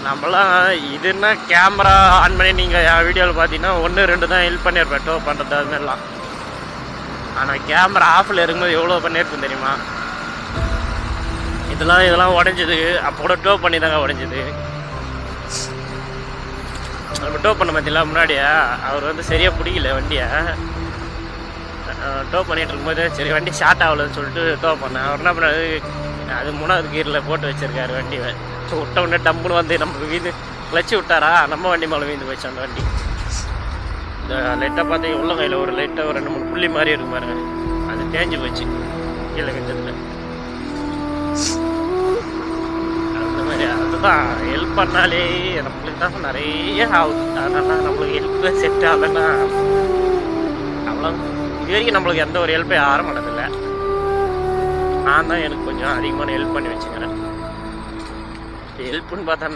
நம்மளாம் இதுன்னா camera on பண்ணி நீங்கள் என் வீடியோவில் பார்த்தீங்கன்னா 1-2 தான் ஹெல்ப் பண்ணியிருப்பேன் டோ பண்ணுறது அது மாதிரிலாம். ஆனால் கேமரா ஆஃபில் இருக்கும்போது எவ்வளோ பண்ணியிருக்கும் தெரியுமா? இதெல்லாம் உடஞ்சிது. அப்போ கூட டோ பண்ணி தாங்க உடஞ்சிது. நம்ம டோ பண்ண பார்த்தீங்களா முன்னாடியே அவர் வந்து சரியாக பிடிக்கல வண்டியை. டோ பண்ணிகிட்டு இருக்கும்போது சரி வண்டி ஷார்ட் ஆகலன்னு சொல்லிட்டு டோ பண்ணேன். அவர் என்ன பண்ணாரு, அது 3வது கீரில் போட்டு வச்சுருக்காரு வண்டியை. விட்ட உடனே டம்புன்னு வந்து நம்ம வீந்து கிளச்சி விட்டாரா, நம்ம வண்டி மேலே வீந்து போச்சு அந்த வண்டி. இந்த லைட்டாக பார்த்தீங்க உள்ள கையில் ஒரு லைட்டாக ஒரு 2-3 புள்ளி மாதிரி இருக்கும் பாருங்க, அது தேஞ்சு போச்சு கீழே கிஞ்சத்தில். அந்த மாதிரி அதுதான் ஹெல்ப் பண்ணாலே நம்மளுக்கு தான் நிறைய ஆகுது. அதனால் நம்மளுக்கு ஹெல்ப் செட் ஆகலைன்னா அவ்வளோ இது வரைக்கும் நம்மளுக்கு எந்த ஒரு ஹெல்ப்பே யாரும் பண்ணதில்லை. நான் தான் எனக்கு கொஞ்சம் அதிகமான ஹெல்ப் பண்ணி வச்சுக்கிறேன். ஹெல்ப்புன்னு பார்த்தா